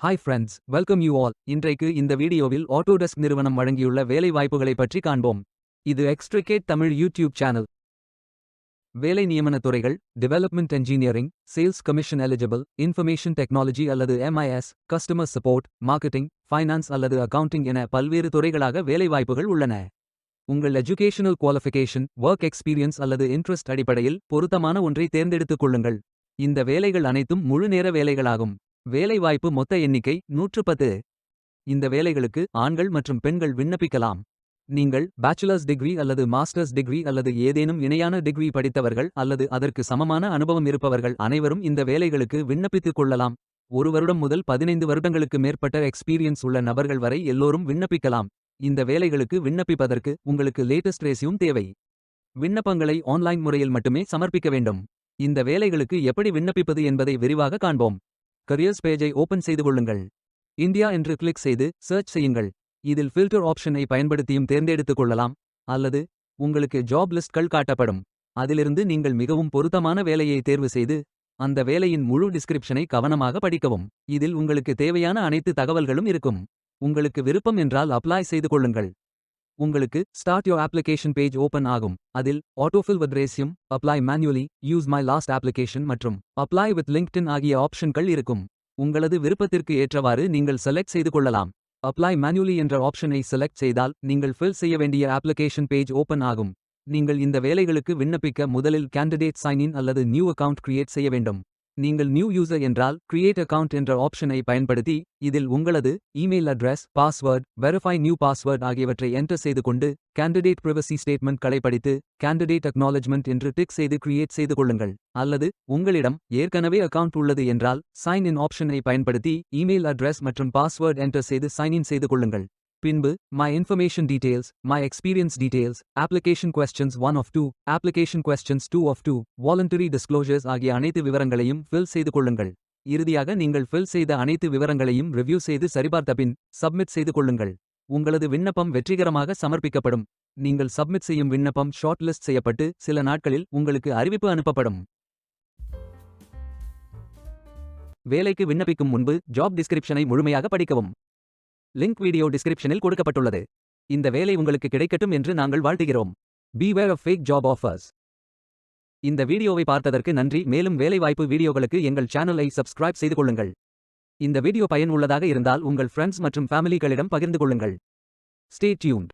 Hi friends, welcome you all. இன்றைக்கு இந்த வீடியோவில் ஆட்டோடெஸ்க் நிறுவனம் வழங்கியுள்ள வேலை வாய்ப்புகளை பற்றி காண்போம். இது எக்ஸ்ட்ரிகேட் தமிழ் யூடியூப் சேனல். வேலை நியமன துறைகள்: development engineering, sales commission eligible, information technology அல்லது MIS, customer support, marketing, finance அல்லது அக்கவுண்டிங் என பல்வேறு துறைகளாக வேலைவாய்ப்புகள் உள்ளன. உங்கள் எஜுகேஷனல் குவாலிஃபிகேஷன், ஒர்க் எக்ஸ்பீரியன்ஸ் அல்லது இன்ட்ரெஸ்ட் அடிப்படையில் பொருத்தமான ஒன்றை தேர்ந்தெடுத்துக் கொள்ளுங்கள். இந்த வேலைகள் அனைத்தும் முழு நேர வேலைகளாகும். வேலைவாய்ப்பு மொத்த எண்ணிக்கை 110. இந்த வேலைகளுக்கு ஆண்கள் மற்றும் பெண்கள் விண்ணப்பிக்கலாம். நீங்கள் பேச்சுலர்ஸ் டிகிரி அல்லது மாஸ்டர்ஸ் டிகிரி அல்லது ஏதேனும் இணையான டிகிரி படித்தவர்கள் அல்லது அதற்கு சமமான அனுபவம் இருப்பவர்கள் அனைவரும் இந்த வேலைகளுக்கு விண்ணப்பித்துக் கொள்ளலாம். 1 வருடம் முதல் 15 வருடங்களுக்கு மேற்பட்ட எக்ஸ்பீரியன்ஸ் உள்ள நபர்கள் வரை எல்லோரும் விண்ணப்பிக்கலாம். இந்த வேலைகளுக்கு விண்ணப்பிப்பதற்கு உங்களுக்கு லேட்டஸ்ட் ரெஸ்யூம் தேவை. விண்ணப்பங்களை ஆன்லைன் முறையில் மட்டுமே சமர்ப்பிக்க வேண்டும். இந்த வேலைகளுக்கு எப்படி விண்ணப்பிப்பது என்பதை விரிவாக காண்போம். கரியர்ஸ் பேஜை ஓபன் செய்து கொள்ளுங்கள். இந்தியா என்று கிளிக் செய்து சர்ச் செய்யுங்கள். இதில் ஃபில்டர் ஆப்ஷனை பயன்படுத்தியும் தேர்ந்தெடுத்துக் கொள்ளலாம். அல்லது உங்களுக்கு ஜாப் லிஸ்ட்கள் காட்டப்படும். அதிலிருந்து நீங்கள் மிகவும் பொருத்தமான வேலையை தேர்வு செய்து அந்த வேலையின் முழு டிஸ்கிரிப்ஷனை கவனமாக படிக்கவும். இதில் உங்களுக்கு தேவையான அனைத்து தகவல்களும் இருக்கும். உங்களுக்கு விருப்பம் என்றால் அப்ளை செய்து கொள்ளுங்கள். உங்களுக்கு start your application page open ஆகும். அதில் autofill with resume, apply manually, use my last application மற்றும் அப்ளை வித் லிங்க்டின் ஆகிய ஆப்ஷன்கள் இருக்கும். உங்களது விருப்பத்திற்கு ஏற்றவாறு நீங்கள் செலக்ட் செய்து கொள்ளலாம். அப்ளை மேனுவலி என்ற ஆப்ஷனை செலக்ட் செய்தால் நீங்கள் ஃபில் செய்ய வேண்டிய அப்ளிகேஷன் பேஜ் ஓபன் ஆகும். நீங்கள் இந்த வேலைகளுக்கு விண்ணப்பிக்க முதலில் கேண்டிடேட் சைன் இன் அல்லது நியூ அக்கவுண்ட் கிரியேட் செய்ய வேண்டும். நீங்கள் நியூ யூசர் என்றால் கிரியேட் அக்கவுண்ட் என்ற ஆப்ஷனை பயன்படுத்தி இதில் உங்களது email address, password, verify new password ஆகியவற்றை என்டர் செய்து கொண்டு கேண்டிடேட் பிரைவசி ஸ்டேட்மெண்ட் படித்து கேண்டிடேட் அக்னாலஜ்மெண்ட் என்று டிக் செய்து கிரியேட் செய்து கொள்ளுங்கள். அல்லது உங்களிடம் ஏற்கனவே அக்கவுண்ட் உள்ளது என்றால் சைன் இன் ஆப்ஷனை பயன்படுத்தி இமெயில் அட்ரஸ் மற்றும் பாஸ்வேர்ட் என்டர் செய்து சைன் இன் செய்து கொள்ளுங்கள். பின்பு my information details, my experience details, application questions 1 of 2, application questions 2 of 2, voluntary disclosures ஆகிய அனைத்து விவரங்களையும் ஃபில் செய்து கொள்ளுங்கள். இறுதியாக நீங்கள் ஃபில் செய்த அனைத்து விவரங்களையும் ரிவ்யூ செய்து சரிபார்த்த பின் சப்மிட் செய்து கொள்ளுங்கள். உங்களது விண்ணப்பம் வெற்றிகரமாக சமர்ப்பிக்கப்படும். நீங்கள் சப்மிட் செய்யும் விண்ணப்பம் ஷார்ட் லிஸ்ட் செய்யப்பட்டு சில நாட்களில் உங்களுக்கு அறிவிப்பு அனுப்பப்படும். வேலைக்கு விண்ணப்பிக்கும் முன்பு ஜாப் டிஸ்கிரிப்ஷனை முழுமையாக படிக்கவும். லிங்க் வீடியோ டிஸ்கிரிப்ஷனில் கொடுக்கப்பட்டுள்ளது. இந்த வேலை உங்களுக்கு கிடைக்கட்டும் என்று நாங்கள் வாழ்த்துகிறோம். Beware of fake job offers. இந்த வீடியோவை பார்த்ததற்கு நன்றி. மேலும் வேலைவாய்ப்பு வீடியோகளுக்கு எங்கள் சேனலை சப்ஸ்கிரைப் செய்து கொள்ளுங்கள். இந்த வீடியோ பயன் உள்ளதாக இருந்தால் உங்கள் ஃப்ரெண்ட்ஸ் மற்றும் ஃபேமிலிகளிடம் பகிர்ந்து கொள்ளுங்கள். Stay tuned.